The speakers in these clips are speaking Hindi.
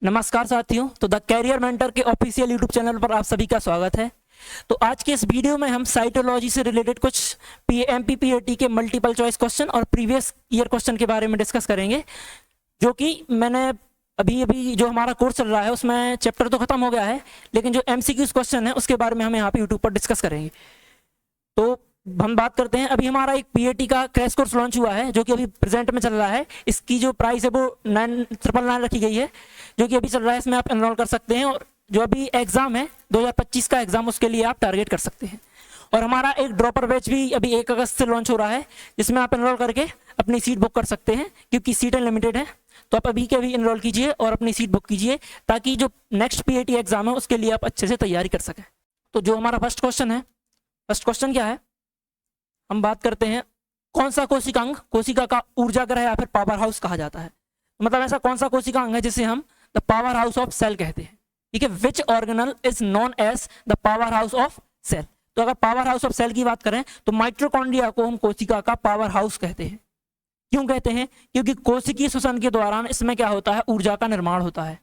नमस्कार साथियों, तो द कैरियर मेंटर के ऑफिशियल यूट्यूब चैनल पर आप सभी का स्वागत है। तो आज के इस वीडियो में हम साइटोलॉजी से रिलेटेड कुछ एमपीपीएटी के मल्टीपल चॉइस क्वेश्चन और प्रीवियस ईयर क्वेश्चन के बारे में डिस्कस करेंगे, जो कि मैंने अभी जो हमारा कोर्स चल रहा है उसमें चैप्टर तो खत्म हो गया है, लेकिन जो एमसीक्यूज क्वेश्चन है उसके बारे में हम यहाँ पे यूट्यूब पर डिस्कस करेंगे। तो हम बात करते हैं, अभी हमारा एक पीएटी का क्रैश कोर्स लॉन्च हुआ है जो कि अभी प्रेजेंट में चल रहा है। इसकी जो प्राइस है वो 9,999 रखी गई है, जो कि अभी चल रहा है। इसमें आप एनरोल कर सकते हैं और जो अभी एग्जाम है 2025 का एग्जाम, उसके लिए आप टारगेट कर सकते हैं। और हमारा एक ड्रॉपर बैच भी अभी 1 अगस्त से लॉन्च हो रहा है, जिसमें आप एनरोल करके अपनी सीट बुक कर सकते हैं, क्योंकि सीटें लिमिटेड है। तो आप अभी के अभी एनरोल कीजिए और अपनी सीट बुक कीजिए, ताकि जो नेक्स्ट पीएटी एग्जाम है उसके लिए आप अच्छे से तैयारी कर सकें। तो जो हमारा फर्स्ट क्वेश्चन क्या है, हम बात करते हैं कौन सा कोशिकांग कोशिका का ऊर्जा ग्रह या फिर पावर हाउस कहा जाता है। मतलब ऐसा कौन सा कोशिकांग है जिसे हम the power house of cell कहते हैं। ठीक है, which organelle is known as the power house of cell. तो अगर पावर हाउस ऑफ सेल की बात करें तो माइटोकॉन्ड्रिया को हम कोशिका का पावर हाउस कहते हैं। क्यों कहते हैं? क्योंकि कोशिकीय श्वसन के दौरान इसमें क्या होता है, ऊर्जा का निर्माण होता है।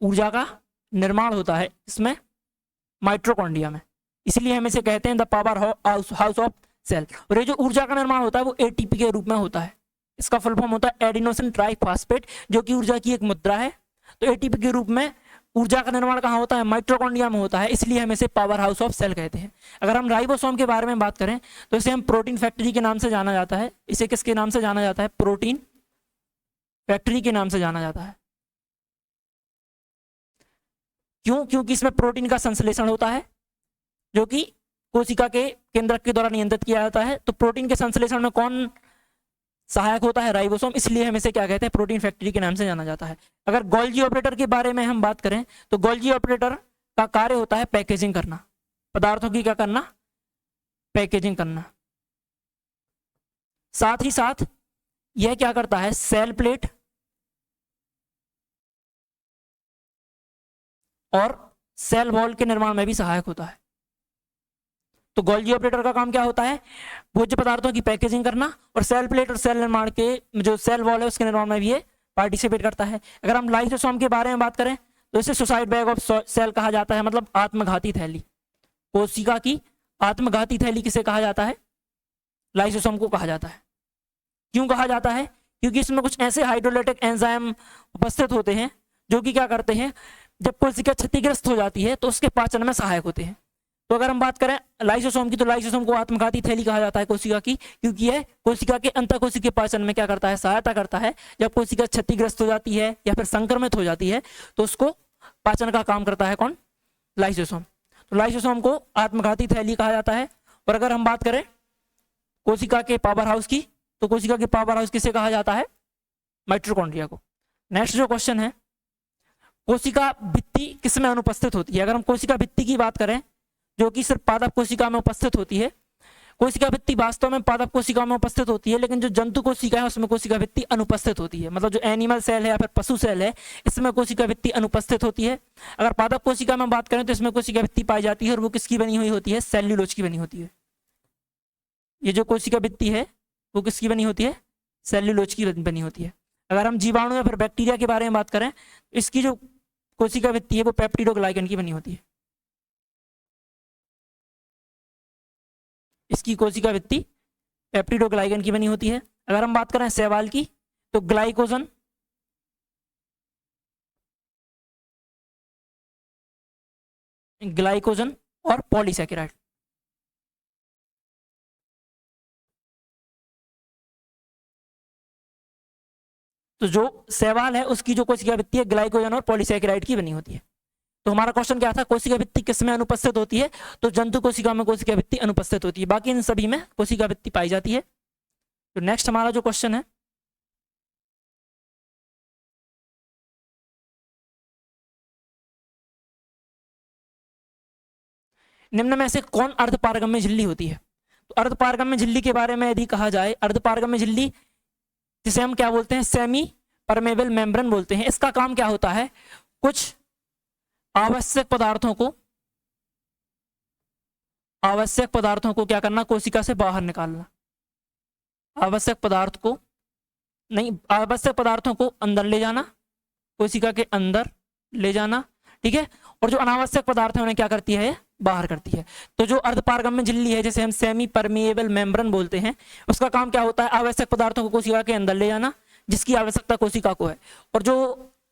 ऊर्जा का निर्माण होता है इसमें माइटोकॉन्ड्रिया में, इसलिए हम इसे कहते हैं the power house of cell. और ये जो ऊर्जा का निर्माण होता है वो एटीपी के रूप में होता है। इसका फुल फॉर्म होता है एडिनोसिन ट्राइफॉस्फेट, जो कि ऊर्जा की एक मुद्रा है। तो एटीपी के रूप में ऊर्जा का निर्माण कहाँ होता है? माइटोकॉन्ड्रिया में होता है, इसलिए हम इसे पावर हाउस ऑफ सेल कहते हैं। अगर हम राइबोसोम के बारे में बात करें तो इसे हम प्रोटीन फैक्ट्री के नाम से जाना जाता है। इसे किसके नाम से जाना जाता है? प्रोटीन फैक्ट्री के नाम से जाना जाता है। क्यों? क्योंकि इसमें प्रोटीन का संश्लेषण होता है, जो कि कोशिका के केंद्रक के द्वारा नियंत्रित किया जाता है। तो प्रोटीन के संश्लेषण में कौन सहायक होता है? राइबोसोम। इसलिए हम इसे क्या कहते हैं? प्रोटीन फैक्ट्री के नाम से जाना जाता है। अगर गोल्जी ऑपरेटर के बारे में हम बात करें तो गोल्जी ऑपरेटर का कार्य होता है पैकेजिंग करना, पदार्थों की क्या करना? पैकेजिंग करना। साथ ही साथ यह क्या करता है? सेल प्लेट और सेल वॉल के निर्माण में भी सहायक होता है। तो गोल्जी ऑपरेटर का काम क्या होता है? भोज्य पदार्थों की पैकेजिंग करना, और सेल प्लेट और सेल निर्माण के जो सेल वॉल है उसके निर्माण में भी ये पार्टिसिपेट करता है। अगर हम लाइसोसोम के बारे में बात करें तो इसे सुसाइड बैग ऑफ सेल कहा जाता है, मतलब आत्मघाती थैली। कोशिका की आत्मघाती थैली किसे कहा जाता है? लाइसोसोम को कहा जाता है। क्यों कहा जाता है? क्योंकि इसमें कुछ ऐसे हाइड्रोलाइटिक एंजाइम उपस्थित होते हैं जो कि क्या करते हैं, जब कोशिका क्षतिग्रस्त हो जाती है तो उसके पाचन में सहायक होते हैं। तो अगर हम बात करें लाइसोसोम की तो लाइसोसोम को आत्मघाती थैली कहा जाता है कोशिका की, क्योंकि यह कोशिका के अंतःकोशिकीय पाचन में क्या करता है? सहायता करता है। जब कोशिका क्षतिग्रस्त हो जाती है या फिर संक्रमित हो जाती है तो उसको पाचन का काम करता है कौन? लाइसोसोम। तो लाइसोसोम को आत्मघाती थैली कहा जाता है। और अगर हम बात करें कोशिका के पावर हाउस की तो कोशिका के पावर हाउस किसे कहा जाता है? माइटोकॉन्ड्रिया को। नेक्स्ट जो क्वेश्चन है, कोशिका भित्ति किसमें अनुपस्थित होती है? अगर हम कोशिका भित्ति की बात करें, जो कि सिर्फ पादप कोशिका में उपस्थित होती है। कोशिका भित्ति वास्तव में पादप कोशिका में उपस्थित होती है, लेकिन जो जंतु कोशिका है उसमें कोशिका भित्ति अनुपस्थित होती है। मतलब जो एनिमल सेल है या फिर पशु सेल है, इसमें कोशिका भित्ति अनुपस्थित होती है। अगर पादप कोशिका में बात करें तो इसमें कोशिका भित्ति पाई जाती है, और वो किसकी बनी हुई होती है? सेल्यूलोज की बनी होती है। ये जो कोशिका भित्ति है वो किसकी बनी होती है? सेल्यूलोज की बनी होती है। अगर हम जीवाणु या फिर बैक्टीरिया के बारे में बात करें, इसकी जो कोशिका भित्ति है वो पेप्टिडोग्लाइकन की बनी होती है। इसकी कोशिका भित्ति पेप्टिडोग्लाइकन की बनी होती है। अगर हम बात करें शैवाल की तो ग्लाइकोजन और पॉलीसैकेराइड। तो जो शैवाल है उसकी जो कोशिका भित्ति है ग्लाइकोजन और पॉलीसैकेराइड की बनी होती है। तो हमारा क्वेश्चन क्या था? कोशिका भित्ति किसमें अनुपस्थित होती है? तो जंतु कोशिका में कोशिका भित्ति अनुपस्थित होती है, बाकी इन सभी में कोशिका भित्ति पाई जाती है। तो नेक्स्ट हमारा जो क्वेश्चन है, निम्न में से कौन अर्धपारगम्य झिल्ली होती है? तो अर्धपारगम्य झिल्ली के बारे में यदि कहा जाए, अर्धपारगम्य झिल्ली जिसे हम क्या बोलते हैं? सेमी परमेबल मेम्ब्रेन बोलते हैं। इसका काम क्या होता है? कुछ आवश्यक पदार्थों को क्या करना? कोशिका से बाहर निकालना। आवश्यक पदार्थों को अंदर ले जाना कोशिका के अंदर ले जाना, ठीक है। और जो अनावश्यक पदार्थ है उन्हें क्या करती है, बाहर करती है। तो जो अर्धपारगम्य झिल्ली है, जैसे हम सेमी परमिएबल मेम्ब्रेन बोलते हैं, उसका काम क्या होता है, आवश्यक पदार्थों को कोशिका के अंदर ले जाना जिसकी आवश्यकता कोशिका को है। और जो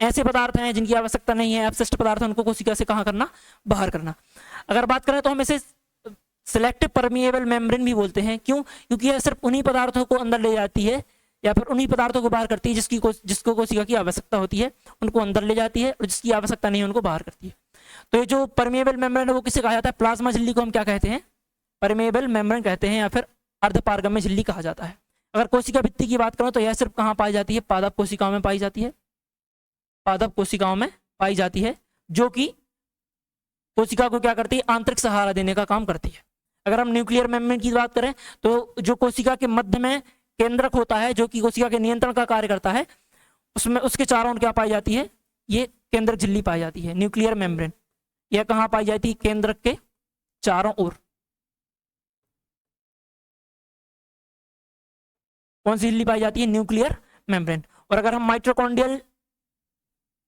ऐसे पदार्थ हैं जिनकी आवश्यकता नहीं है, अपशिष्ट पदार्थ, उनको कोशिका से कहाँ करना, बाहर करना। अगर बात करें तो हम इसे सिलेक्टिव परमिएबल मेम्ब्रेन भी बोलते हैं। क्यों? क्योंकि यह सिर्फ उन्हीं पदार्थों को अंदर ले जाती है या फिर उन्हीं पदार्थों को बाहर करती है जिसको कोशिका की आवश्यकता होती है, उनको अंदर ले जाती है, और जिसकी आवश्यकता नहीं है उनको बाहर करती है। तो ये जो परमिएबल मेम्ब्रेन है वो किसे कहा जाता है, प्लाज्मा झिल्ली को हम क्या कहते हैं, परमिएबल मेम्ब्रेन कहते हैं, या फिर अर्धपारगम्य झिल्ली कहा जाता है। अगर कोशिका भित्ति की बात करें तो यह सिर्फ कहाँ पाई जाती है, पादप कोशिकाओं में पाई जाती है, पादप कोशिकाओं में पाई जाती है, जो कि कोशिका को क्या करती है, आंतरिक सहारा देने का काम करती है। अगर हम न्यूक्लियर मेम्ब्रेन की बात करें तो जो कोशिका के मध्य में केंद्रक होता है, जो कि कोशिका के नियंत्रण का कार्य करता है, उसमें उसके चारों ओर क्या पाई जाती है, ये केंद्रक झिल्ली पाई जाती है, न्यूक्लियर मेम्ब्रेन। यह कहाँ पाई जाती है, केंद्रक के चारों ओर। कौन सी झिल्ली पाई जाती है, न्यूक्लियर मेम्ब्रेन। और अगर हम माइटोकॉन्ड्रियल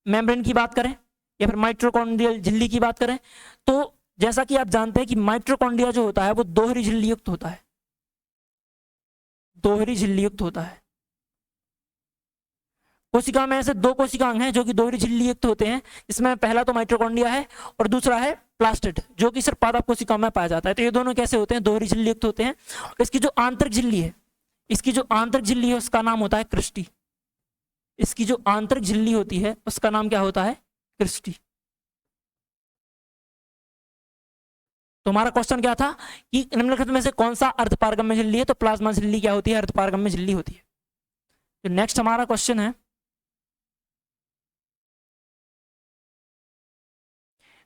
मेम्ब्रेन की बात करें या फिर माइटोकॉन्ड्रियल झिल्ली की बात करें, तो जैसा कि आप जानते हैं कि माइटोकॉन्ड्रिया जो होता है वो दोहरी झिल्ली युक्त होता है, दोहरी झिल्ली युक्त होता है। कोशिका में ऐसे दो कोशिकांग हैं जो कि दोहरी झिल्ली युक्त होते हैं, इसमें पहला तो माइटोकॉन्ड्रिया है और दूसरा है प्लास्टिड, जो कि सिर्फ पादप कोशिका में पाया जाता है। तो ये दोनों कैसे होते हैं, दोहरी झिल्ली युक्त होते हैं। इसकी जो आंतरिक झिल्ली है, इसकी जो आंतरिक झिल्ली है उसका नाम होता है क्रिस्टी। इसकी जो आंतरिक झिल्ली होती है उसका नाम क्या होता है, क्रिस्टी। तो हमारा क्वेश्चन क्या था कि निम्नलिखित में से कौन सा अर्धपारगम्य झिल्ली है, तो प्लाज्मा झिल्ली क्या होती है, अर्धपारगम्य झिल्ली होती है। तो नेक्स्ट हमारा क्वेश्चन है,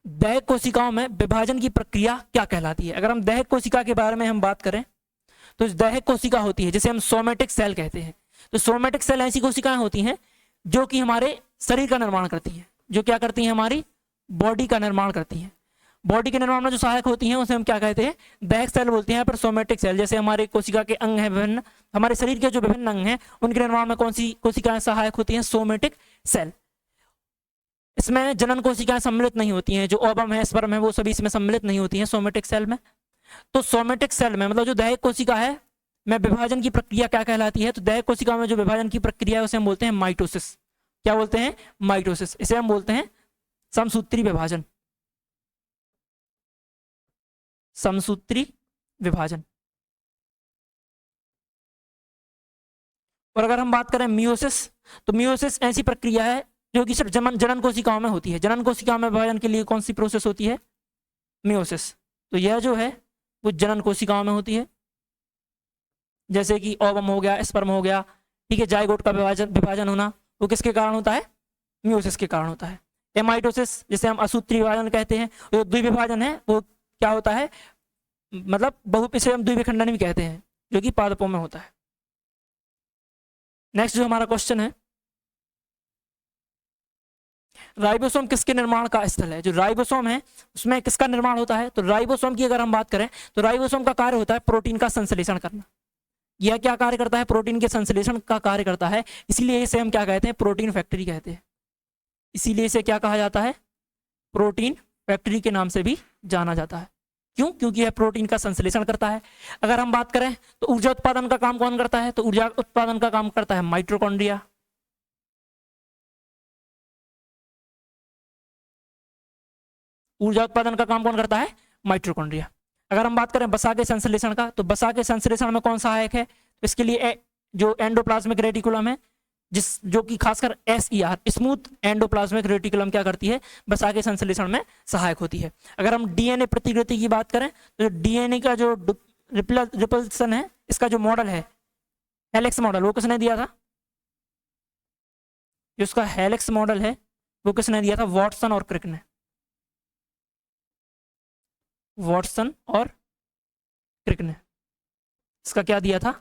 दैहिक कोशिकाओं में विभाजन की प्रक्रिया क्या कहलाती है। अगर हम दैहिक कोशिका के बारे में हम बात करें तो दैहिक कोशिका होती है जिसे हम सोमेटिक सेल कहते हैं। तो सोमेटिक सेल ऐसी कोशिकाएं होती हैं जो कि हमारे शरीर का निर्माण करती है, जो क्या करती हैं, हमारी बॉडी का निर्माण करती है। बॉडी के निर्माण में जो सहायक होती हैं उसे हम क्या कहते हैं, दैहिक सेल बोलते हैं। पर सोमेटिक सेल, जैसे हमारे कोशिका के अंग हैं विभिन्न, हमारे शरीर के जो विभिन्न अंग हैं उनके निर्माण में कौन सी कोशिकाएं सहायक होती हैं, सोमेटिक सेल। इसमें जनन कोशिकाएं सम्मिलित नहीं होती हैं, जो ओवम है, स्पर्म है, वो सभी इसमें सम्मिलित नहीं होती हैं सोमेटिक सेल में। तो सोमेटिक सेल में मतलब जो दैहिक कोशिका है में विभाजन की प्रक्रिया क्या कहलाती है, तो दैहिक कोशिका में जो विभाजन की प्रक्रिया है उसे हम बोलते हैं माइटोसिस। क्या बोलते हैं, माइटोसिस। इसे हम बोलते हैं समसूत्री विभाजन, समसूत्री विभाजन। और अगर हम बात करें मियोसिस, तो मियोसिस ऐसी प्रक्रिया है जो कि सिर्फ जनन कोशिकाओं में होती है। जनन कोशिकाओं में विभाजन के लिए कौन सी प्रोसेस होती है, मियोसिस। तो यह जो है वो जनन कोशिकाओं में होती है, जैसे कि ओवम हो गया, स्पर्म हो गया, ठीक है। जाइगोट का विभाजन होना वो किसके कारण होता है, मियोसिस के कारण होता है। एमाइटोसिस जिसे हम असूत्री विभाजन कहते हैं, जो द्विविभाजन है वो क्या होता है, मतलब इसे हम द्विविखंडन भी कहते हैं, जो कि पादपों में होता है। नेक्स्ट जो हमारा क्वेश्चन है, राइबोसोम किसके निर्माण का स्थल है। जो राइबोसोम है उसमें किसका निर्माण होता है, तो राइबोसोम की अगर हम बात करें तो राइबोसोम का कार्य होता है प्रोटीन का संश्लेषण करना। यह क्या कार्य करता है, प्रोटीन के संश्लेषण का कार्य करता है। इसीलिए इसे हम क्या कहते हैं, प्रोटीन फैक्ट्री कहते हैं। इसीलिए इसे क्या कहा जाता है, प्रोटीन फैक्ट्री के नाम से भी जाना जाता है। क्यों, क्योंकि यह प्रोटीन का संश्लेषण करता है। अगर हम बात करें तो ऊर्जा उत्पादन का काम कौन करता है, तो ऊर्जा उत्पादन का काम करता है माइटोकॉन्ड्रिया। ऊर्जा उत्पादन का काम कौन करता है, माइटोकॉन्ड्रिया। अगर हम बात करें वसा के संश्लेषण का, तो वसा के संश्लेषण में कौन सहायक है, तो इसके लिए जो एंडोप्लाज्मिक रेटिकुलम है, जो कि खासकर SER स्मूथ एंडोप्लाज्मिक रेटिकुलम क्या करती है, वसा के संश्लेषण में सहायक होती है। अगर हम DNA प्रतिकृति की बात करें तो DNA का जो रिपल्सन है, इसका जो मॉडल है हेलिक्स मॉडल, वो किसने दिया था, जो उसका हेलिक्स मॉडल है वो किसने दिया था, वॉटसन और क्रिक ने। वॉटसन और क्रिक ने इसका क्या दिया था,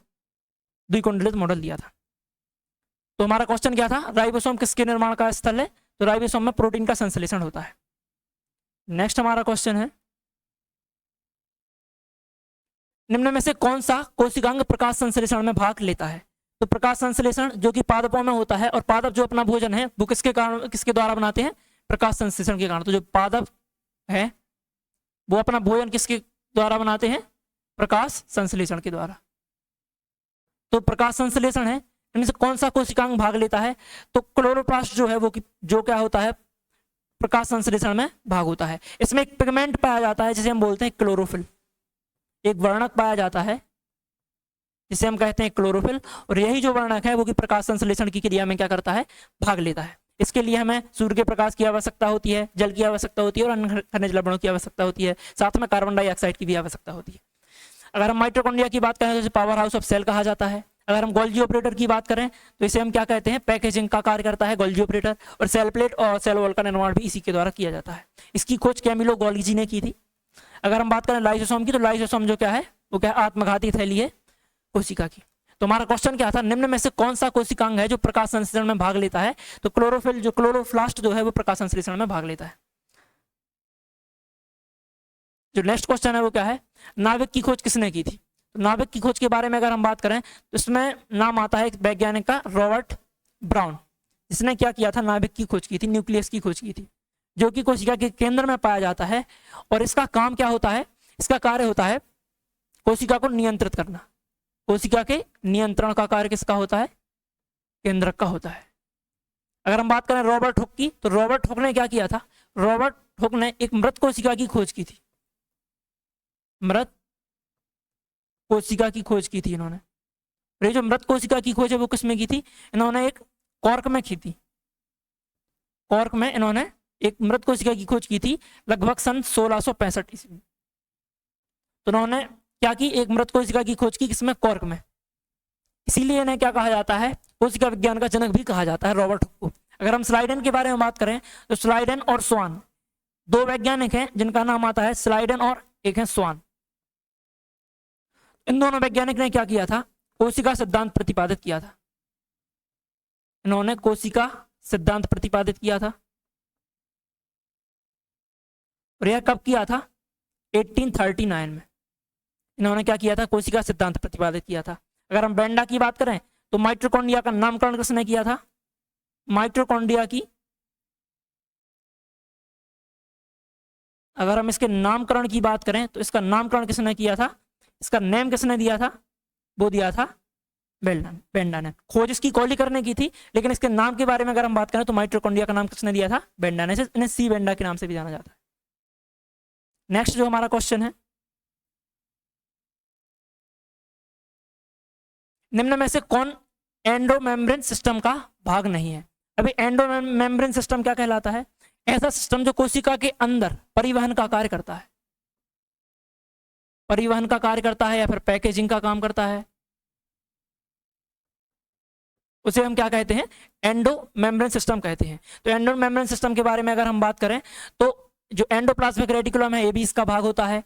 द्विकुंडलित मॉडल दिया था। तो हमारा क्वेश्चन क्या था, राइबोसोम किसके निर्माण का स्थल है, तो राइबोसोम में प्रोटीन का संश्लेषण होता है। नेक्स्ट हमारा क्वेश्चन है, निम्न में से कौन सा कोशिकांग प्रकाश संश्लेषण में भाग लेता है। तो प्रकाश संश्लेषण जो कि पादपों में होता है, और पादप जो अपना भोजन है वो किसके कारण, किसके द्वारा बनाते हैं, प्रकाश संश्लेषण के कारण। तो जो पादप है वो अपना भोजन किसके द्वारा बनाते हैं, प्रकाश संश्लेषण के द्वारा। तो प्रकाश संश्लेषण है, इनमें से कौन सा कोशिकांग भाग लेता है, तो क्लोरोप्लास्ट जो है वो जो क्या होता है, प्रकाश संश्लेषण में भाग होता है। इसमें एक पिगमेंट पाया जाता है जिसे हम बोलते हैं क्लोरोफिल, एक वर्णक पाया जाता है जिसे हम कहते हैं क्लोरोफिल, और यही जो वर्णक है वो कि प्रकाश संश्लेषण की क्रिया में क्या करता है, भाग लेता है। इसके लिए हमें सूर्य के प्रकाश की आवश्यकता होती है, जल की आवश्यकता होती है, और अन्य खनिज लवणों की आवश्यकता होती है, साथ में कार्बन डाइऑक्साइड की भी आवश्यकता होती है। अगर हम माइटोकॉन्ड्रिया की बात करें तो इसे पावर हाउस ऑफ सेल कहा जाता है। अगर हम गोल्जी ऑपरेटर की बात करें तो इसे हम क्या कहते हैं, पैकेजिंग का कार्य करता है गोल्जी ऑपरेटर, और सेल प्लेट और सेल वॉल का निर्माण भी इसी के द्वारा किया जाता है। इसकी खोज कैमिलो गोल्जी ने की थी। अगर हम बात करें लाइसोसोम की, तो लाइसोसोम जो क्या है वो क्या आत्मघाती थैली है कोशिका की। तो हमारा क्वेश्चन क्या था, निम्न में से कौन सा कोशिकांग है जो प्रकाश संश्लेषण में भाग लेता है, तो क्लोरोफिल जो क्लोरोप्लास्ट जो है वो प्रकाश संश्लेषण में भाग लेता है। जो नेक्स्ट क्वेश्चन है वो क्या है, नाभिक की खोज किसने की थी। तो नाभिक की खोज के बारे में अगर हम बात करें तो इसमें नाम आता है एक वैज्ञानिक का, रॉबर्ट ब्राउन, जिसने क्या किया था, नाभिक की खोज की थी, न्यूक्लियस की खोज की थी, जो कि कोशिका के केंद्र में पाया जाता है। और इसका काम क्या होता है, इसका कार्य होता है कोशिका को नियंत्रित करना। कोशिका के नियंत्रण का कार्य किसका होता है, केंद्रक का होता है। अगर हम बात करें रॉबर्ट हुक की, तो रॉबर्ट हुक ने क्या किया था, रॉबर्ट हुक ने एक मृत कोशिका की खोज की थी, मृत कोशिका की खोज की थी इन्होंने। ये जो मृत कोशिका की खोज है वो किसमें की थी, इन्होंने एक कॉर्क में की थी। कॉर्क में इन्होंने एक मृत कोशिका की खोज की थी लगभग सन 1665 ईस्वी। तो इन्होंने क्या की, एक मृत कोशिका की खोज की, किसमें, कॉर्क में। इसीलिए इन्हें क्या कहा जाता है, कोशिका विज्ञान का जनक भी कहा जाता है रॉबर्ट हुक को। अगर हम स्लाइडन के बारे में बात करें तो स्लाइडन और स्वान दो वैज्ञानिक हैं जिनका नाम आता है स्लाइडन, और एक है स्वान। इन दोनों वैज्ञानिक ने क्या किया था, कोशिका सिद्धांत प्रतिपादित किया था। इन्होंने कोशिका सिद्धांत प्रतिपादित किया था, और यह कब किया था, 1839 में इन्होंने क्या किया था, कोशिका सिद्धांत प्रतिपादित किया था। अगर हम बेंडा की बात करें तो माइटोकॉन्ड्रिया का नामकरण किसने किया था, माइटोकॉन्ड्रिया की, अगर हम इसके नामकरण की बात करें तो इसका नामकरण किसने किया था, इसका नेम किसने दिया था, वो दिया था बेंडा ने। खोज इसकी कॉलिकर ने की थी, लेकिन इसके नाम के बारे में अगर हम बात करें तो माइटोकॉन्ड्रिया का नाम किसने दिया था, बेंडा ने। इन्हें सी बेंडा के नाम से भी जाना जाता है। नेक्स्ट जो हमारा क्वेश्चन है, निम्न में से कौन एंडोमेम्ब्रेन सिस्टम का भाग नहीं है। अभी एंडोमेम्ब्रेन सिस्टम क्या कहलाता है, ऐसा सिस्टम जो कोशिका के अंदर परिवहन का कार्य करता है, परिवहन का कार्य करता है या फिर पैकेजिंग का काम करता है, उसे हम क्या कहते हैं, एंडोमेम्ब्रेन सिस्टम कहते हैं। तो एंडोमेम्ब्रेन सिस्टम के बारे में अगर हम बात करें तो जो एंडोप्लाज्मिक रेटिकुलम है ये भी इसका भाग होता है,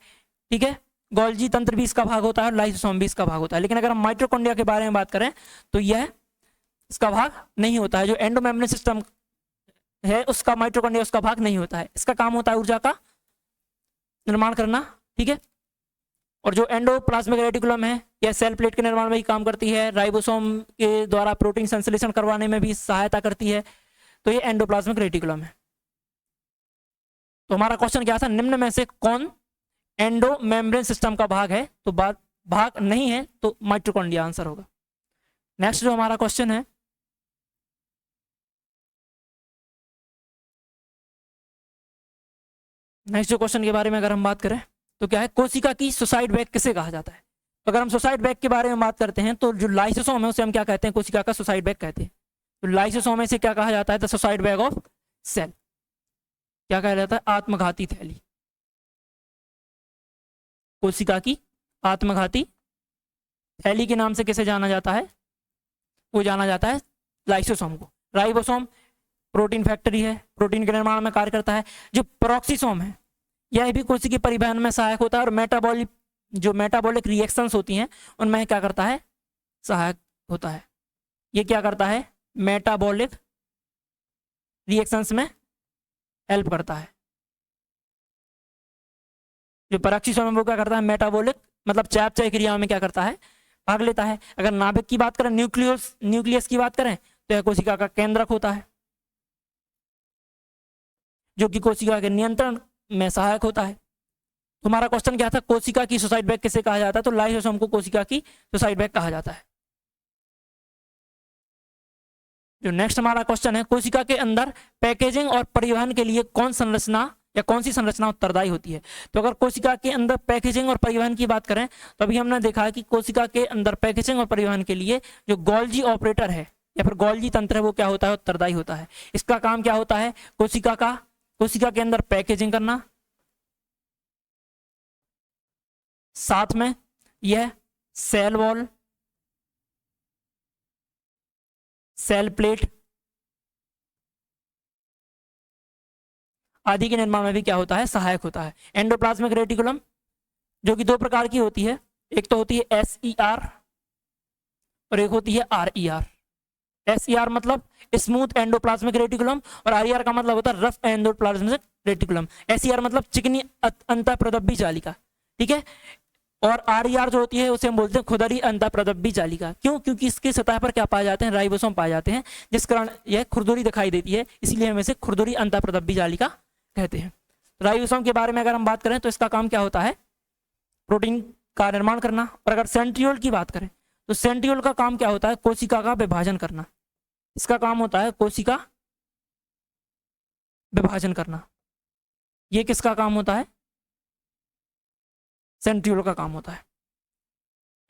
ठीक है, गोल्जी तंत्र भी इसका भाग होता है, और लाइसोसोम भी इसका भाग होता है। लेकिन अगर हम माइटोकॉन्ड्रिया के बारे में बात करें तो यह इसका भाग नहीं होता है। जो एंडोमेम्ब्रेन सिस्टम है उसका माइटोकॉन्ड्रिया उसका भाग नहीं होता है। इसका काम होता है ऊर्जा का निर्माण करना, ठीक है। और जो एंडोप्लाज्मिक रेटिकुलम है यह सेल प्लेट के निर्माण में ही काम करती है, राइबोसोम के द्वारा प्रोटीन संश्लेषण करवाने में भी सहायता करती है। तो ये एंडोप्लाज्मिक रेटिकुलम है। तो हमारा क्वेश्चन क्या था, निम्न में से कौन एंडोमेम्ब्रेन सिस्टम का भाग है, तो भाग नहीं है तो माइटोकॉन्ड्रिया आंसर होगा। नेक्स्ट जो हमारा क्वेश्चन है, नेक्स्ट जो क्वेश्चन के बारे में अगर हम बात करें तो क्या है, कोशिका की सुसाइड बैग किसे कहा जाता है। तो अगर हम सुसाइड बैग के बारे में बात करते हैं तो जो लाइसोसोम है उसे हम क्या कहते हैं, कोशिका का सुसाइड बैग कहते हैं। तो लाइसोसोम में से क्या कहा जाता है, the suicide bag of cell, क्या कहा जाता है, आत्मघाती थैली, कोशिका की आत्मघाती थैली के नाम से किसे जाना जाता है, वो जाना जाता है लाइसोसोम को। राइबोसोम प्रोटीन फैक्ट्री है, प्रोटीन के निर्माण में कार्य करता है। जो पेरोक्सीसोम है यह भी कोशिका परिवहन में सहायक होता है, और जो मेटाबॉलिक रिएक्शंस होती हैं उनमें क्या करता है, सहायक होता है। ये क्या करता है, मेटाबॉलिक रिएक्शंस में हेल्प करता है। जो पेरोक्सीसोम है वो क्या करता है, मेटाबॉलिक मतलब चयापचय क्रिया में क्या करता है, भाग लेता है। अगर नाभिक की बात करें, न्यूक्लियस की बात करें, तो यह कोशिका का केंद्रक होता है, जो कि कोशिका के नियंत्रण में सहायक होता है। तुम्हारा क्वेश्चन क्या था, कोशिका की सुसाइड बैग किसे कहा जाता है? तो लाइसोसोम को कोशिका की सुसाइड बैग कहा जाता है। जो नेक्स्ट हमारा क्वेश्चन है, कोशिका के अंदर पैकेजिंग और परिवहन के लिए कौन सी संरचना उत्तरदायी होती है? तो अगर कोशिका के अंदर पैकेजिंग और परिवहन की बात करें, तो अभी हमने देखा है कि कोशिका के अंदर पैकेजिंग और परिवहन के लिए जो गोल्जी ऑपरेटर है या फिर गोल्जी तंत्र है, वो क्या होता है? उत्तरदायी होता है। इसका काम क्या होता है? कोशिका के अंदर पैकेजिंग करना, साथ में यह सेल वॉल, सेल प्लेट आदि के निर्माण में भी क्या होता है? सहायक होता है। एंडोप्लाज्मिक रेटिकुलम, जो कि दो प्रकार की होती है, एक तो होती है SER और एक होती है RER। SER मतलब स्मूथ एंडोप्लाज्मिक रेटिकुलम और RER का मतलब होता है रफ एंडोप्लाज्मिक रेटिकुलम। SER मतलब चिकनी अंतःप्रदब्बी जालिका, ठीक है। और RER जो होती है उसे हम बोलते हैं खुरदरी अंतःप्रदब्बी जालिका। क्यों? क्योंकि इसके सतह पर क्या पाए जाते हैं? राइबोसोम पाए जाते हैं, जिस कारण यह खुरदुरी दिखाई देती है, इसलिए हम इसे खुरदुरी अंतःप्रदब्बी जालिका कहते हैं। राइबोसोम के बारे में अगर हम बात करें तो इसका काम क्या होता है? प्रोटीन का निर्माण करना। और अगर सेंट्रियोल की बात करें तो सेंट्रियोल का काम क्या होता है? कोशिका का विभाजन करना। इसका काम होता है कोशिका विभाजन करना। ये किसका काम होता है? सेंट्रियोल का काम होता है।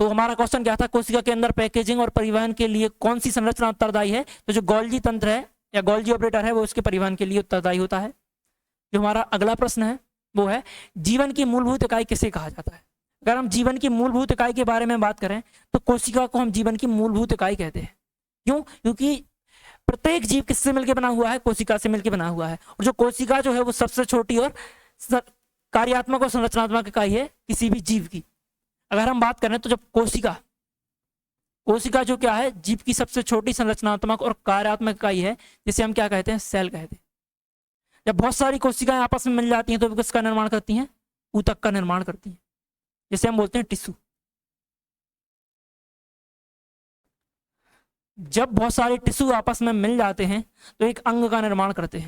तो हमारा क्वेश्चन क्या था? कोशिका के अंदर पैकेजिंग और परिवहन के लिए कौन सी संरचना उत्तरदायी है? तो जो गोल्जी तंत्र है या गोल्जी ऑपरेटर है वो इसके परिवहन के लिए उत्तरदायी होता है। जो हमारा अगला प्रश्न है वो है, जीवन की मूलभूत इकाई किसे कहा जाता है? अगर हम जीवन की मूलभूत इकाई के बारे में बात करें तो कोशिका को हम जीवन की मूलभूत इकाई कहते हैं। क्यों? क्योंकि प्रत्येक जीव किससे मिलकर बना हुआ है? कोशिका से मिलकर बना हुआ है। और जो कोशिका जो है वो सबसे छोटी और कार्यात्मक और संरचनात्मक इकाई है किसी भी जीव की। अगर हम बात करें तो जब कोशिका जो क्या है, जीव की सबसे छोटी संरचनात्मक और कार्यात्मक इकाई है, जिसे हम क्या कहते हैं? सेल कहते हैं। जब बहुत सारी कोशिकाएं आपस में मिल जाती हैं तो वो किसका निर्माण करती हैं? ऊतक का निर्माण करती हैं, जिसे हम बोलते हैं टिश्यू। जब बहुत सारे टिश्यू आपस में मिल जाते हैं तो एक अंग का निर्माण करते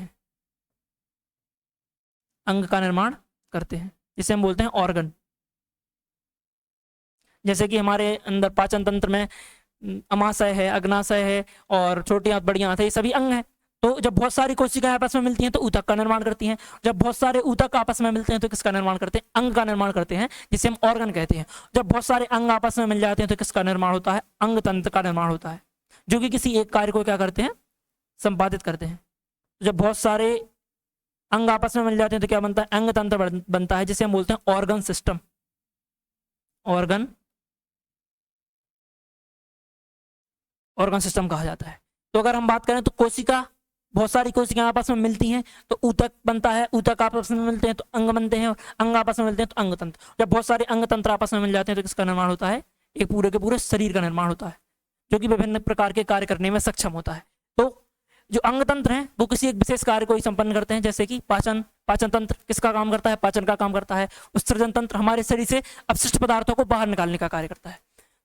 हैं, जिसे हम बोलते हैं ऑर्गन। जैसे कि हमारे अंदर पाचन तंत्र में अमाशय है, अग्नाशय है और छोटी आंत, बड़ी आंत है, ये सभी अंग हैं। तो जब बहुत सारी कोशिकाएं आपस में मिलती हैं तो ऊतक का निर्माण करती हैं। जब बहुत सारे ऊतक आपस में मिलते हैं तो किसका निर्माण करते हैं? अंग का निर्माण करते हैं, जिसे हम ऑर्गन कहते हैं। जब बहुत सारे अंग आपस में मिल जाते हैं तो किसका निर्माण होता है? अंग तंत्र का निर्माण होता है, जो कि किसी एक कार्य को क्या करते हैं? संपादित करते हैं। जब बहुत सारे अंग आपस में मिल जाते हैं तो क्या बनता है? अंग तंत्र बनता है, जिसे हम बोलते हैं ऑर्गन सिस्टम। ऑर्गन सिस्टम कहा जाता है। तो अगर हम बात करें तो बहुत सारी कोशिकाएं आपस में मिलती हैं तो ऊतक बनता है, ऊतक आपस में मिलते हैं तो अंग बनते हैं, और अंग आपस में मिलते हैं तो अंग तंत्र। जब बहुत सारे अंग तंत्र आपस में मिल जाते हैं तो किसका निर्माण होता है? एक पूरे के पूरे शरीर का निर्माण होता है, जो कि विभिन्न प्रकार के कार्य करने में सक्षम होता है। तो जो अंग तंत्र हैं वो किसी एक विशेष कार्य को ही संपन्न करते हैं, जैसे कि पाचन तंत्र किसका काम करता है? पाचन का काम करता है। उत्सर्जन तंत्र हमारे शरीर से अपशिष्ट पदार्थों को बाहर निकालने का कार्य करता है।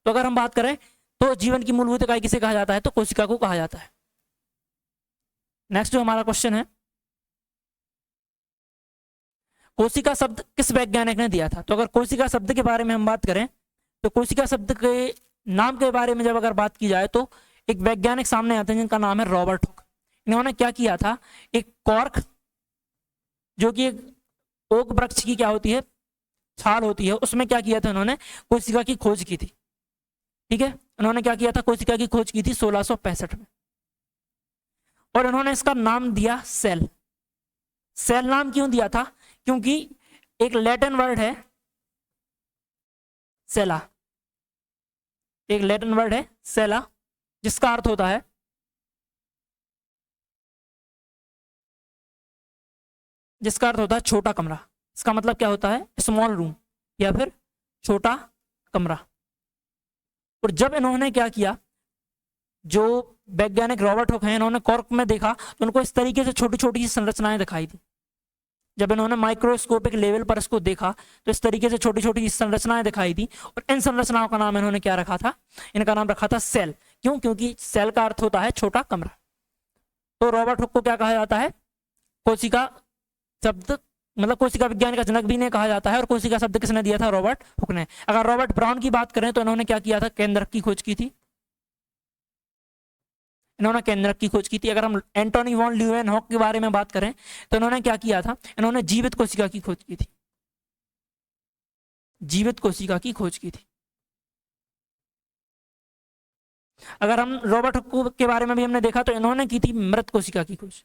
तो अगर हम बात करें तो जीवन की मूलभूत इकाई किसे कहा जाता है? तो कोशिका को कहा जाता है। नेक्स्ट जो हमारा क्वेश्चन है, कोशिका शब्द किस वैज्ञानिक ने दिया था? तो अगर कोशिका शब्द के बारे में हम बात करें तो कोशिका शब्द के नाम के बारे में जब अगर बात की जाए तो एक वैज्ञानिक सामने आते हैं जिनका नाम है रॉबर्ट हुक। इन्होंने क्या किया था? एक कॉर्क, जो कि एक ओक वृक्ष की क्या होती है? छाल होती है, उसमें क्या किया था? इन्होंने कोशिका की खोज की थी। ठीक है, इन्होंने क्या किया था? कोशिका की खोज की थी 1665 में, और इन्होंने इसका नाम दिया सेल। सेल नाम क्यों दिया था? क्योंकि एक लैटिन वर्ड है सेला, जिसका अर्थ होता है छोटा कमरा। इसका मतलब क्या होता है? स्मॉल रूम या फिर छोटा कमरा। और जब इन्होंने क्या किया, जो वैज्ञानिक रॉबर्ट हुक हैं, इन्होंने कॉर्क में देखा तो उनको इस तरीके से छोटी छोटी संरचनाएं दिखाई दी। जब इन्होंने माइक्रोस्कोपिक लेवल पर इसको देखा तो इस तरीके से छोटी छोटी संरचनाएं दिखाई दी, और इन संरचनाओं का नाम इन्होंने क्या रखा था? इनका नाम रखा था सेल। क्यों? क्योंकि सेल का अर्थ होता है छोटा कमरा। तो रॉबर्ट हुक को क्या कहा जाता है? कोशिका शब्द, मतलब कोशिका विज्ञान का जनक भी ने कहा जाता है, और कोशिका शब्द किसने दिया था? रॉबर्ट हुक ने। अगर रॉबर्ट ब्राउन की बात करें तो इन्होंने क्या किया था? केंद्रक की खोज की थी। इन्होंने केंद्रक की खोज की थी। अगर हम एंटोनी वॉन ल्यूवेनहॉक के बारे में बात करें तो इन्होंने क्या किया था? इन्होंने जीवित कोशिका की खोज की थी। जीवित कोशिका की खोज की थी। अगर हम रॉबर्ट हुक के बारे में भी हमने देखा तो इन्होंने की थी मृत कोशिका की खोज।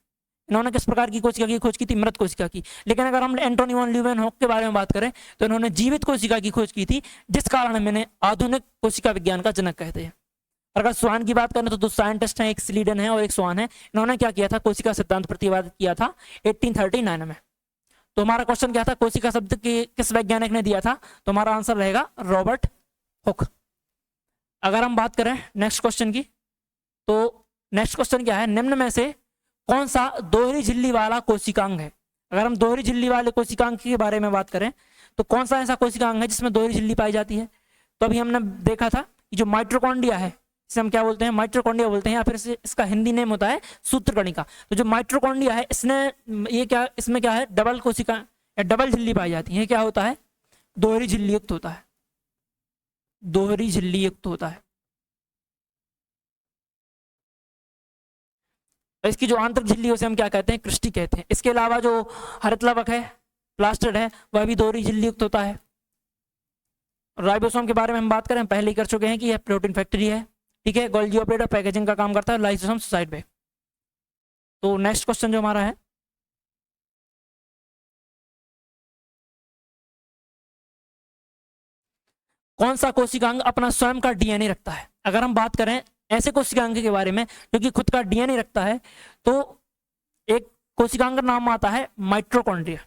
इन्होंने किस प्रकार की कोशिका की खोज की थी? मृत कोशिका की। लेकिन अगर हम एंटोनी वॉन ल्यूवेनहॉक के बारे में बात करें तो इन्होंने जीवित कोशिका की खोज की थी, जिस कारण मैंने आधुनिक कोशिका विज्ञान का जनक कहते हैं। अगर स्वान की बात करें तो दो साइंटिस्ट हैं, एक स्लीडन है और एक स्वान है। इन्होंने क्या किया था? कोशिका सिद्धांत प्रतिपादित किया था 1839 में। तो हमारा क्वेश्चन क्या था? कोशिका शब्द के किस वैज्ञानिक ने दिया था? तो हमारा आंसर रहेगा रॉबर्ट हुक। अगर हम बात करें नेक्स्ट क्वेश्चन की, तो नेक्स्ट क्वेश्चन क्या है? निम्न में से कौन सा दोहरी झिल्ली वाला कोशिकांग है? अगर हम दोहरी झिल्ली वाले कोशिकांग के बारे में बात करें तो कौन सा ऐसा कोशिकांग है जिसमें दोहरी झिल्ली पाई जाती है? तो अभी हमने देखा था कि जो माइट्रोकॉन्ड्रिया है, इसे हम क्या बोलते हैं? माइट्रोकॉन्ड्रिया बोलते हैं, या फिर इसका हिंदी नेम होता है सूत्रकणिका। तो जो माइट्रोकॉन्ड्रिया है, इसने ये क्या, इसमें क्या है? डबल कोशिका या डबल झिल्ली पाई जाती है। क्या होता है? दोहरी झिल्ली युक्त होता है। दोहरी झिल्ली युक्त होता है। इसकी जो आंतरिक झिल्ली है उसे हम क्या कहते हैं? क्रिस्टी कहते हैं। इसके अलावा जो हरितलवक है, प्लास्टिड है, वह भी दोहरी झिल्ली युक्त होता है। राइबोसोम के बारे में हम बात करें, पहले ही कर चुके हैं कि यह प्रोटीन फैक्ट्री है। ठीक है, गोल्गी ऑपरेटर पैकेजिंग का काम करता है, लाइसोसोम सुसाइड में। तो नेक्स्ट क्वेश्चन जो हमारा है, कौन सा कोशिकांग अपना स्वयं का डीएनए रखता है? अगर हम बात करें ऐसे कोशिकांग के बारे में जो कि खुद का डीएनए रखता है, तो एक कोशिकांग का नाम आता है माइट्रोकॉन्ड्रिया।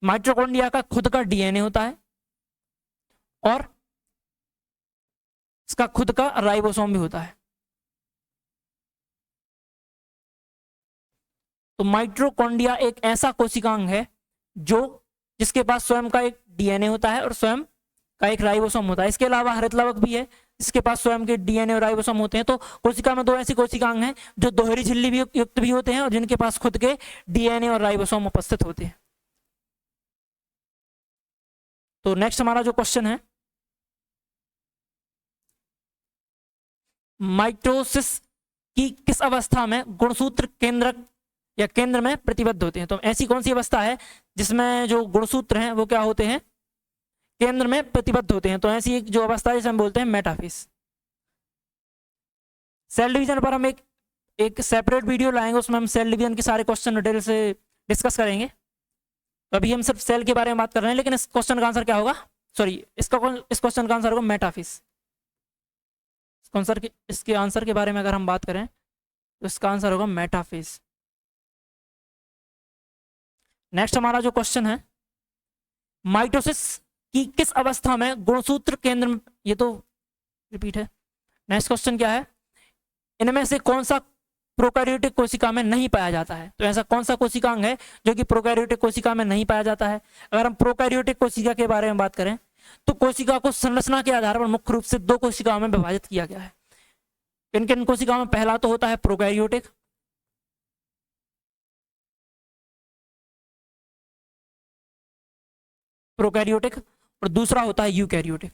माइट्रोकॉन्ड्रिया का खुद का डीएनए होता है और इसका खुद का राइबोसोम भी होता है। तो माइट्रोकॉन्ड्रिया एक ऐसा कोशिकांग है जो जिसके पास स्वयं का एक डीएनए होता है और स्वयं का एक राइबोसोम होता है। इसके अलावा हरितलवक भी है, इसके पास स्वयं के डीएनए और राइबोसोम होते हैं। तो कोशिका में दो ऐसी कोशिकांग हैं जो दोहरी झिल्ली भी युक्त भी होते हैं और जिनके पास खुद के डीएनए और राइबोसोम उपस्थित होते हैं। तो नेक्स्ट हमारा जो क्वेश्चन है, माइटोसिस की किस अवस्था में गुणसूत्र केंद्रक या केंद्र में प्रतिबद्ध होते हैं? तो ऐसी कौन सी अवस्था है जिसमें जो गुणसूत्र हैं वो क्या होते हैं? केंद्र में प्रतिबद्ध होते हैं। तो ऐसी एक जो अवस्था है जिसे हम बोलते हैं मेटाफेज। सेल डिवीजन पर हम एक सेपरेट वीडियो लाएंगे, उसमें हम सेल डिवीजन के सारे क्वेश्चन डिटेल से डिस्कस करेंगे। तो अभी हम सिर्फ सेल के बारे में बात कर रहे हैं, लेकिन इस क्वेश्चन का आंसर क्या होगा? सॉरी, इस क्वेश्चन का आंसर होगा मेटाफेज। इसके आंसर के बारे में अगर हम बात करें तो इसका आंसर होगा मेटाफेज। नेक्स्ट हमारा जो क्वेश्चन है, माइटोसिस की किस अवस्था में गुणसूत्र केंद्र में, ये तो रिपीट है। नेक्स्ट क्वेश्चन क्या है? इनमें से कौन सा प्रोकैरियोटिक कोशिका में नहीं पाया जाता है? तो ऐसा कौन सा कोशिकांग है जो कि प्रोकैरियोटिक कोशिका में नहीं पाया जाता है? अगर हम प्रोकैरियोटिक कोशिका के बारे में बात करें तो कोशिका को संरचना के आधार पर मुख्य रूप से दो कोशिकाओं में विभाजित किया गया है। किन किन कोशिकाओं में? पहला तो होता है प्रोकैरियोटिक, और दूसरा होता है यूकैरियोटिक।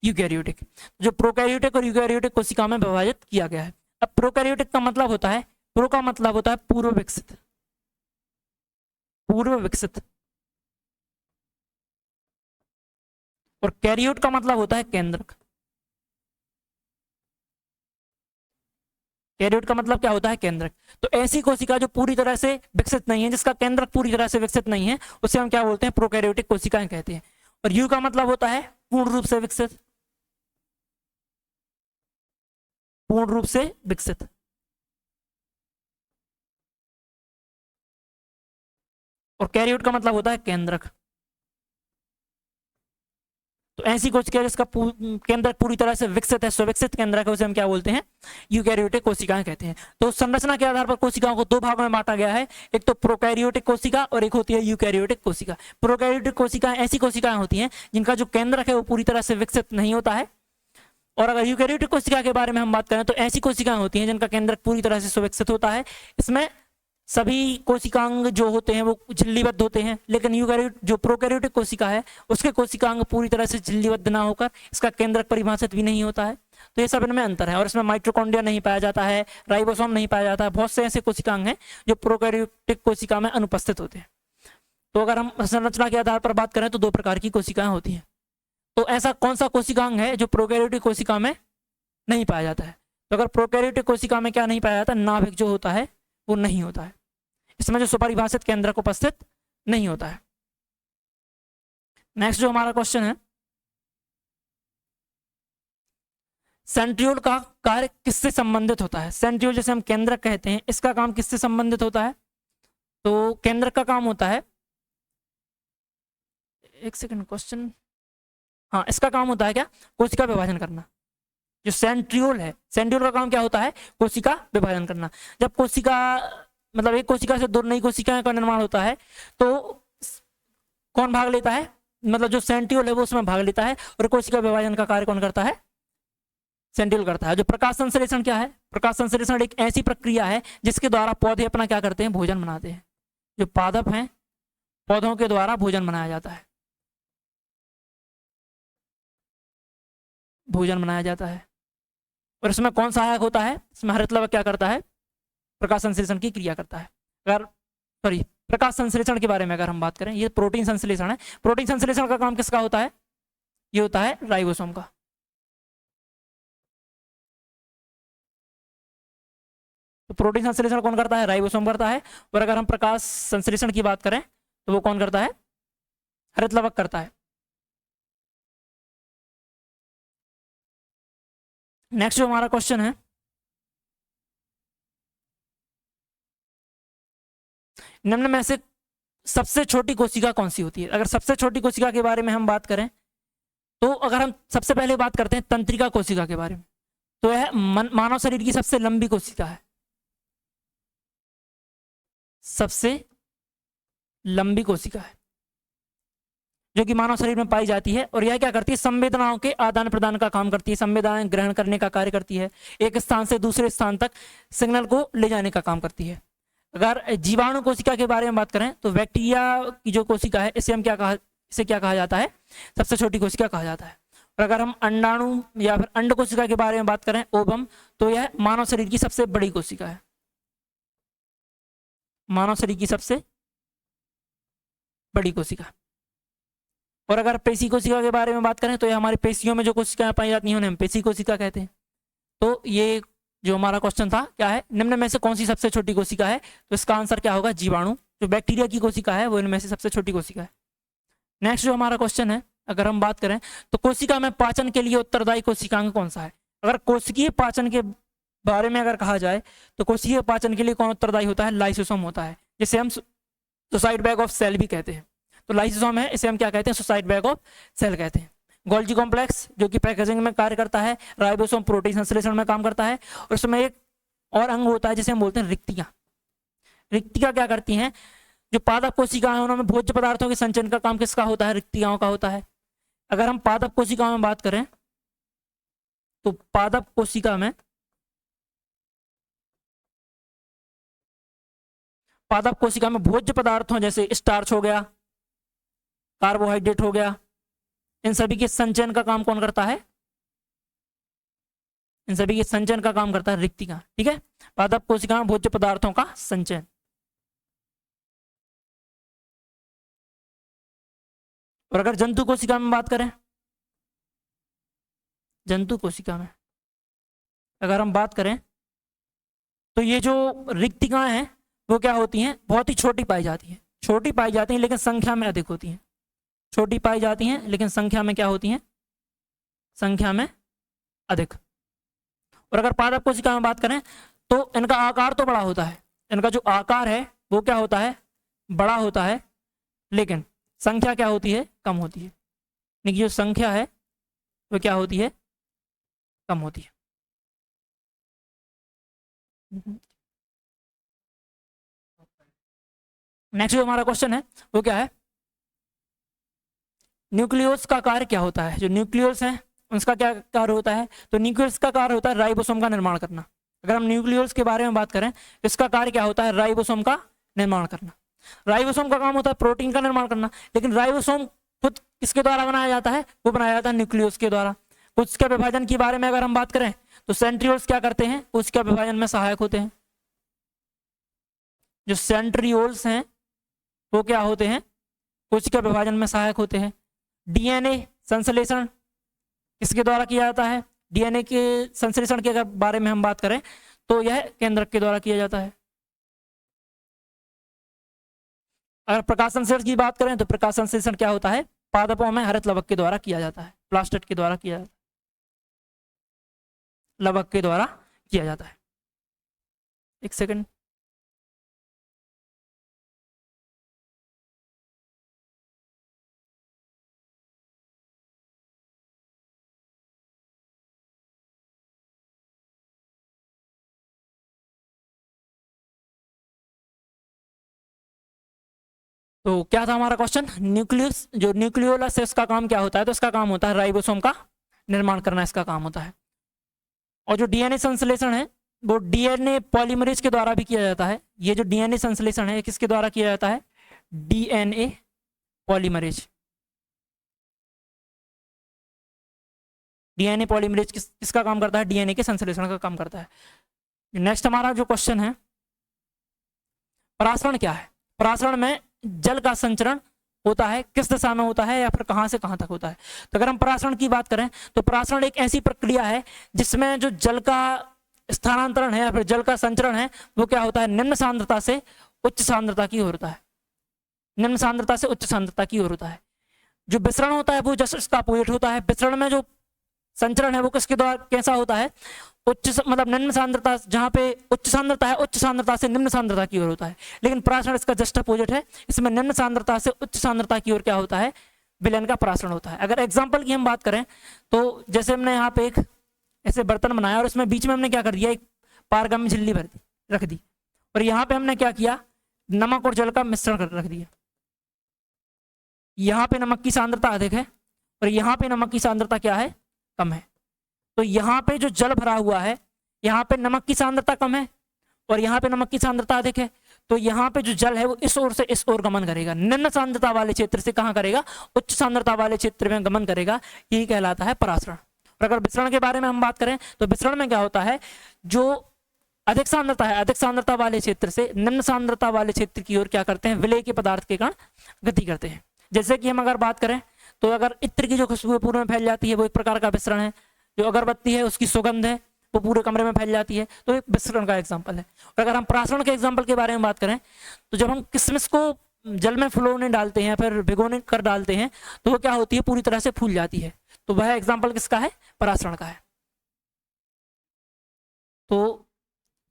यूकैरियोटिक, जो प्रोकैरियोटिक और यूकैरियोटिक कोशिका में विभाजित किया गया है। अब प्रोकैरियोटिक का मतलब होता है, प्रो का मतलब होता है पूर्व विकसित, पूर्व विकसित, और कैरियोट का मतलब होता है केंद्रक। कैरियोट का मतलब क्या होता है? केंद्रक। तो ऐसी कोशिका जो पूरी तरह से विकसित नहीं है, जिसका केंद्रक पूरी तरह से विकसित नहीं है, उसे हम क्या बोलते हैं? प्रोकैरियोटिक कोशिकाएं कहते हैं। और यू का मतलब होता है पूर्ण रूप से विकसित, पूर्ण रूप से विकसित। और कैरियोट का मतलब होता है केंद्रक। तो ऐसी कोशिका जिसका केंद्रक पूरी तरह से विकसित है, सुविकसित केंद्रक है, उसे हम क्या बोलते हैं? यूकैरियोटिक कोशिकाएं कहते हैं। तो संरचना के आधार पर कोशिकाओं को दो भागों में बांटा गया है, एक तो प्रोकैरियोटिक कोशिका और एक होती है यूकैरियोटिक कोशिका। प्रोकैरियोटिक कोशिकाएं ऐसी कोशिकाएं होती हैं जिनका जो केंद्रक है वो पूरी तरह से विकसित नहीं होता है, और अगर यूकैरियोटिक कोशिका के बारे में हम बात करें तो ऐसी कोशिकाएं होती हैं जिनका केंद्रक पूरी तरह से सुविकसित होता है। इसमें सभी कोशिकांग जो होते हैं वो झिल्लीबद्ध होते हैं, लेकिन यूकैरियोट जो प्रोकैरियोटिक कोशिका है उसके कोशिकांग पूरी तरह से झिल्लीबद्ध ना होकर इसका केंद्रक परिभाषित भी नहीं होता है। तो ये सब इनमें अंतर है, और इसमें माइटोकॉन्ड्रिया नहीं पाया जाता है, राइबोसोम नहीं पाया जाता है। बहुत से ऐसे कोशिकांग हैं जो प्रोकैरियोटिक कोशिका में अनुपस्थित होते हैं। तो अगर हम संरचना के आधार पर बात करें तो दो प्रकार की कोशिकाएं होती हैं। तो ऐसा कौन सा कोशिकांग है जो प्रोकैरियोटिक कोशिका में नहीं पाया जाता है? तो अगर प्रोकैरियोटिक कोशिका में क्या नहीं पाया जाता? नाभिक जो होता है वो नहीं होता है, इसमें जो सुपरिभाषित केंद्रक उपस्थित नहीं होता है। नेक्स्ट जो हमारा क्वेश्चन है, सेंट्रियोल का कार्य किससे संबंधित होता है? सेंट्रियोल जैसे हम केंद्रक कहते हैं, इसका काम किससे संबंधित होता है? तो केंद्रक का काम होता है, एक सेकंड क्वेश्चन, हाँ, इसका काम होता है क्या? कोशिका विभाजन करना। जो सेंट्रियोल है, सेंट्रियोल का काम क्या होता है? कोशिका विभाजन करना। जब कोशिका मतलब एक कोशिका से दो नई कोशिकाएं का निर्माण होता है तो कौन भाग लेता है? मतलब जो सेंट्रियोल है वो उसमें भाग लेता है, और कोशिका विभाजन का कार्य कौन करता है? सेंट्रियोल करता है। जो प्रकाश संश्लेषण क्या है? प्रकाश संश्लेषण एक ऐसी प्रक्रिया है जिसके द्वारा पौधे अपना क्या करते हैं? भोजन बनाते हैं। जो पादप हैं, पौधों के द्वारा भोजन बनाया जाता है, भोजन बनाया जाता है। और इसमें कौन सहायक होता है? इसमें हरितलवक क्या करता है? प्रकाश संश्लेषण की क्रिया करता है। अगर प्रकाश संश्लेषण के बारे में अगर हम बात करें, ये प्रोटीन संश्लेषण है। प्रोटीन संश्लेषण का काम किसका होता है? ये होता है राइबोसोम का। तो प्रोटीन संश्लेषण कौन करता है? राइबोसोम करता है। और अगर हम प्रकाश संश्लेषण की बात करें तो वो कौन करता है? हरितलवक करता है। नेक्स्ट जो हमारा क्वेश्चन है, निम्न में से सबसे छोटी कोशिका कौन सी होती है? अगर सबसे छोटी कोशिका के बारे में हम बात करें तो अगर हम सबसे पहले बात करते हैं तंत्रिका कोशिका के बारे में, तो यह मानव शरीर की सबसे लंबी कोशिका है, सबसे लंबी कोशिका है जो कि मानव शरीर में पाई जाती है। और यह क्या करती है? संवेदनाओं के आदान प्रदान का काम करती है, संवेदनाएं ग्रहण करने का कार्य करती है, एक स्थान से दूसरे स्थान तक सिग्नल को ले जाने का काम करती है। अगर जीवाणु कोशिका के बारे में बात करें तो बैक्टीरिया की जो कोशिका है इसे क्या कहा जाता है? सबसे छोटी कोशिका कहा जाता है। और अगर हम अंडाणु या फिर अंड कोशिका के बारे में बात करें, ओवम, तो यह मानव शरीर की सबसे बड़ी कोशिका है, मानव शरीर की सबसे बड़ी कोशिका। और अगर पेशी कोशिका के बारे में बात करें तो ये हमारी पेशियों में जो कोशिकाएं पाई जाती हैं उन्हें हम पेशी कोशिका कहते हैं। तो ये जो हमारा क्वेश्चन था क्या है? निम्न में से कौन सी सबसे छोटी कोशिका है? तो इसका आंसर क्या होगा? जीवाणु। जो बैक्टीरिया की कोशिका है वो इनमें से सबसे छोटी कोशिका है। नेक्स्ट जो हमारा क्वेश्चन है, अगर हम बात करें तो कोशिका में पाचन के लिए उत्तरदायी कोशिकांग कौन सा है? अगर कोशिकीय पाचन के बारे में अगर कहा जाए तो कोशिकीय पाचन के लिए कौन उत्तरदायी होता है? लाइसोसोम होता है, जिसे हम सुसाइड बैग ऑफ सेल भी कहते हैं। तो लाइसोसोम है, इसे हम क्या कहते हैं? सुसाइड बैग ऑफ सेल कहते हैं। गोल्जी कॉम्प्लेक्स जो कि पैकेजिंग में कार्य करता है, राइबोसोम प्रोटीन संश्लेषण में काम करता है, और उसमें एक और अंग होता है जिसे हम बोलते हैं रिक्तियां। रिक्तियां क्या करती हैं? जो पादप कोशिकाएं हैं उनमें भोज्य पदार्थों के संचयन का काम किसका होता है? रिक्तियाओं का होता है। अगर हम पादप कोशिकाओं में बात करें तो पादप कोशिका में भोज्य पदार्थों जैसे स्टार्च हो गया, कार्बोहाइड्रेट हो गया, इन सभी के संचयन का काम कौन करता है? इन सभी के संचयन का काम करता है रिक्तिका। ठीक है, पादप कोशिका में भोज्य पदार्थों का संचयन। और अगर जंतु कोशिका में बात करें, जंतु कोशिका में अगर हम बात करें तो ये जो रिक्तिकाएं हैं वो क्या होती हैं? बहुत ही छोटी पाई जाती हैं, छोटी पाई जाती हैं लेकिन संख्या में अधिक होती हैं। छोटी पाई जाती हैं लेकिन संख्या में क्या होती हैं? संख्या में अधिक। और अगर पादप कोशिका में बात करें तो इनका आकार तो बड़ा होता है, इनका जो आकार है वो क्या होता है? बड़ा होता है, लेकिन संख्या क्या होती है? कम होती है। यानी कि जो संख्या है वो क्या होती है, कम होती है। नेक्स्ट जो हमारा क्वेश्चन है वो क्या है, न्यूक्लियस का कार्य क्या होता है। जो न्यूक्लियस है उसका क्या कार्य होता है, तो न्यूक्लियस का कार्य होता है राइबोसोम का निर्माण करना। अगर हम न्यूक्लियस के बारे में बात करें तो इसका कार्य क्या होता है, राइबोसोम का निर्माण करना। राइबोसोम का काम होता है प्रोटीन का निर्माण करना, लेकिन राइबोसोम खुद किसके द्वारा बनाया जाता है, वो बनाया जाता है न्यूक्लियस के द्वारा। उसके विभाजन के बारे में अगर हम बात करें तो सेंट्रियोल्स क्या करते हैं, उसके विभाजन में सहायक होते हैं। जो सेंट्रियोल्स हैं वो क्या होते हैं, कोशिका विभाजन में सहायक होते हैं। डीएनए संश्लेषण किसके द्वारा किया जाता है, डीएनए के संश्लेषण के अगर बारे में हम बात करें तो यह केंद्रक के द्वारा किया जाता है। अगर प्रकाश संश्लेषण की बात करें तो प्रकाश संश्लेषण क्या होता है, पादपों में हरित लवक के द्वारा किया जाता है, प्लास्टिड के द्वारा किया जाता है, लवक के द्वारा किया जाता है। एक सेकंड, तो क्या था हमारा क्वेश्चन, न्यूक्लियस जो न्यूक्लियोलस है उसका काम क्या होता है, तो इसका काम होता है राइबोसोम का निर्माण करना, इसका काम होता है। और जो डीएनए संश्लेषण है वो डीएनए पॉलीमरेज के द्वारा भी किया जाता है। ये जो डीएनए संश्लेषण है किसके द्वारा किया जाता है, डीएनए पॉलीमरेज। डीएनए पॉलीमरेज किसका काम करता है, डीएनए के संश्लेषण का काम करता है। नेक्स्ट हमारा जो क्वेश्चन है, परासरण क्या है। परासरण में जल का संचरण होता है, किस दिशा में होता है या फिर कहां से कहां तक होता है। तो अगर हम परासरण की बात करें तो परासरण एक ऐसी प्रक्रिया है जिसमें जो जल का स्थानांतरण है या फिर जल का संचरण है वो क्या होता है, निम्न सांद्रता से उच्च सांद्रता की ओर होता है। निम्न सांद्रता से उच्च सांद्रता की ओर होता है। जो विसरण होता है वो जस्ट इसका अपोजिट होता है। विसरण में जो संचरण है वो किसके द्वारा कैसा होता है, उच्च मतलब निम्न सांद्रता, जहां पे उच्च सांद्रता है उच्च सांद्रता से निम्न सांद्रता की ओर होता है। लेकिन परासरण इसका जस्ट अपोजिट है, इसमें निम्न सांद्रता से उच्च सांद्रता की ओर क्या होता है, विलयन का परासरण होता है। अगर एग्जाम्पल की हम बात करें तो जैसे हमने यहाँ पे एक ऐसे बर्तन बनाया और उसमें बीच में हमने क्या कर दिया, एक पारगम्य झिल्ली भर दी रख दी, और यहाँ पे हमने क्या किया, नमक और जल का मिश्रण कर रख दिया। यहाँ पे नमक की सांद्रता अधिक है और यहाँ पे नमक की सांद्रता क्या है, कम है। तो यहाँ पे जो जल भरा हुआ है यहाँ पे नमक की सांद्रता कम है और यहाँ पे नमक की सांद्रता अधिक है। तो यहाँ पे जो जल है वो इस ओर से इस ओर गमन करेगा, निम्न सांद्रता वाले क्षेत्र से कहाँ करेगा, उच्च सांद्रता वाले क्षेत्र में गमन करेगा। यही कहलाता है परासरण। और अगर विसरण के बारे में हम बात करें तो विसरण में क्या होता है, जो अधिक सांद्रता है अधिक सांद्रता वाले क्षेत्र से निम्न सांद्रता वाले क्षेत्र की ओर क्या करते हैं, विलय के पदार्थ के कण गति करते हैं। जैसे कि हम अगर बात करें तो अगर इत्र की जो खुशबू पूरे में फैल जाती है वो एक प्रकार का विसरण है। जो अगरबत्ती है उसकी सुगंध है वो पूरे कमरे में फैल जाती है, तो एक विसरण का एग्जाम्पल है। और अगर हम परासरण के एग्जाम्पल के बारे में बात करें तो जब हम किशमिश को जल में फुलोने डालते हैं फिर भिगोने कर डालते हैं तो वो क्या होती है, पूरी तरह से फूल जाती है। तो वह एग्जाम्पल किसका है, परासरण का है। तो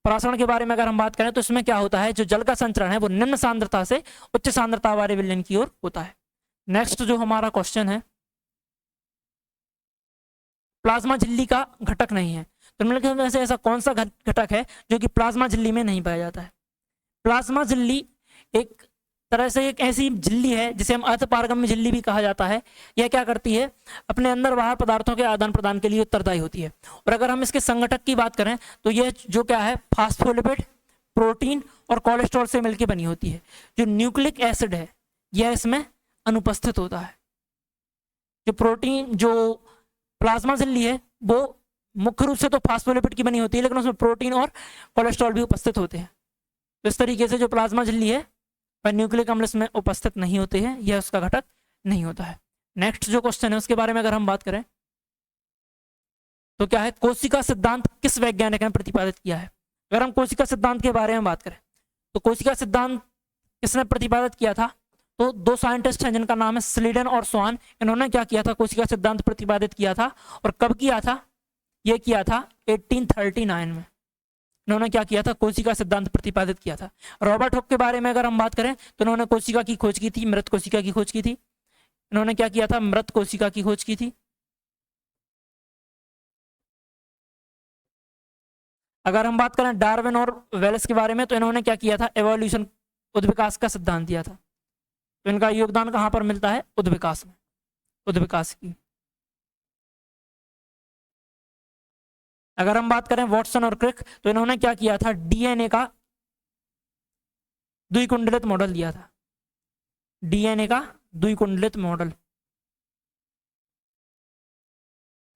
परासरण के बारे में अगर हम बात करें तो इसमें क्या होता है, जो जल का संचरण है वो निम्न सांद्रता से उच्च सांद्रता वाले विलयन की ओर होता है। नेक्स्ट जो हमारा क्वेश्चन है, प्लाज्मा झिल्ली का घटक नहीं है। तो निम्नलिखित में से ऐसा कौन सा घटक है जो कि प्लाज्मा झिल्ली में नहीं पाया जाता है। प्लाज्मा झिल्ली एक तरह से एक ऐसी झिल्ली है जिसे हम अर्धपारगम्य झिल्ली भी कहा जाता है। यह क्या करती है, अपने अंदर बाहर पदार्थों के आदान प्रदान के लिए उत्तरदायी होती है। और अगर हम इसके संगठक की बात करें तो यह जो क्या है, फास्फोलिपिड, प्रोटीन और कोलेस्ट्रॉल से मिलकर बनी होती है। जो न्यूक्लिक एसिड है यह इसमें अनुपस्थित होता है। जो प्रोटीन जो प्लाज्मा झिल्ली है वो मुख्य रूप से तो फास्फोलिपिड की बनी होती है, लेकिन उसमें प्रोटीन और कोलेस्ट्रॉल भी उपस्थित होते हैं। तो इस तरीके से जो प्लाज्मा झिल्ली है वह न्यूक्लिक अम्ल में उपस्थित नहीं होते हैं, यह उसका घटक नहीं होता है। नेक्स्ट जो क्वेश्चन है उसके बारे में अगर हम बात करें तो क्या है, कोशिका सिद्धांत किस वैज्ञानिक ने प्रतिपादित किया है। अगर हम कोशिका सिद्धांत के बारे में बात करें तो कोशिका सिद्धांत किसने प्रतिपादित किया था, तो दो साइंटिस्ट हैं जिनका नाम है स्लीडन और स्वान। इन्होंने क्या किया था, कोशिका सिद्धांत प्रतिपादित किया था। और कब किया था, यह किया था 1839 में। इन्होंने क्या किया था, कोशिका सिद्धांत प्रतिपादित किया था। रॉबर्ट हुक के बारे में अगर हम बात करें तो इन्होंने कोशिका की खोज की थी, मृत कोशिका की खोज की थी। इन्होंने क्या किया था, मृत कोशिका की खोज की थी। अगर हम बात करें डार्विन और वेल्स के बारे में, तो इन्होंने क्या किया था, एवोल्यूशन, उद्विकास का सिद्धांत दिया था। तो इनका योगदान कहां पर मिलता है, उद्विकास में, उद्विकास की। अगर हम बात करें वॉटसन और क्रिक, तो इन्होंने क्या किया था, डीएनए का द्विकुंडलित मॉडल दिया था, डीएनए का द्विकुंडलित मॉडल।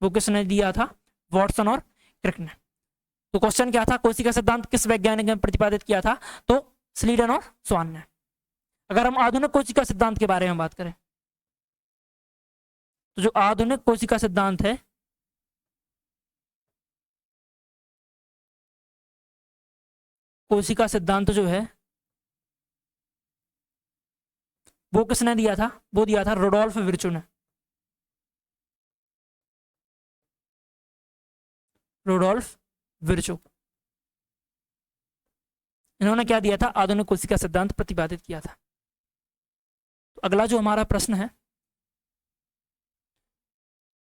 वो किसने दिया था, वॉटसन और क्रिक ने। तो क्वेश्चन क्या था, कोशिका सिद्धांत किस वैज्ञानिक ने प्रतिपादित किया था, तो स्लीडन और स्वान ने। अगर हम आधुनिक कोशिका सिद्धांत के बारे में बात करें, तो जो आधुनिक कोशिका सिद्धांत है, कोशिका सिद्धांत जो है वो किसने दिया था, वो दिया था रुडोल्फ विर्चो ने, रुडोल्फ विर्चो। इन्होंने क्या दिया था, आधुनिक कोशिका सिद्धांत प्रतिपादित किया था। तो अगला जो हमारा प्रश्न है,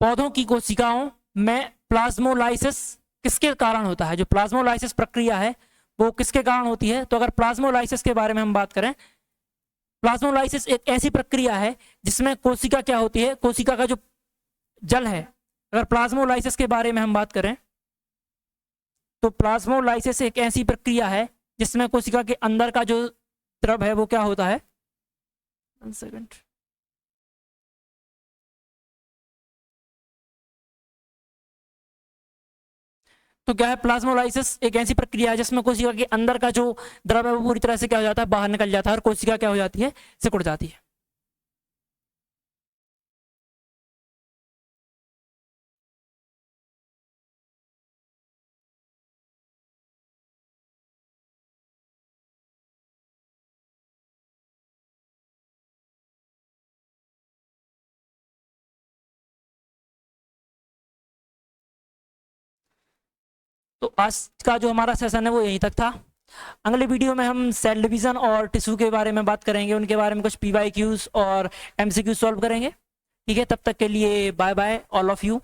पौधों की कोशिकाओं में प्लाज्मोलाइसिस किसके कारण होता है, जो प्लाज्मोलाइसिस प्रक्रिया है वो किसके कारण होती है। तो अगर प्लाज्मोलाइसिस के बारे में हम बात करें, प्लाज्मोलाइसिस एक ऐसी प्रक्रिया है जिसमें कोशिका क्या होती है, कोशिका का जो जल है, अगर प्लाज्मोलाइसिस के बारे में हम बात करें, तो प्लाज्मोलाइसिस एक ऐसी प्रक्रिया है जिसमें कोशिका के अंदर का जो द्रव है वो क्या होता है, 1 सेकंड, तो क्या है, प्लाज्मोलाइसिस एक ऐसी प्रक्रिया है जिसमें कोशिका के अंदर का जो द्रव है वो पूरी तरह से क्या हो जाता है, बाहर निकल जाता है, और कोशिका क्या हो जाती है, सिकुड़ जाती है। तो आज का जो हमारा सेशन है वो यहीं तक था। अगले वीडियो में हम सेल डिवीजन और टिश्यू के बारे में बात करेंगे, उनके बारे में कुछ पीवाईक्यूज और एमसीक्यूज सॉल्व करेंगे। ठीक है, तब तक के लिए bye bye all of you.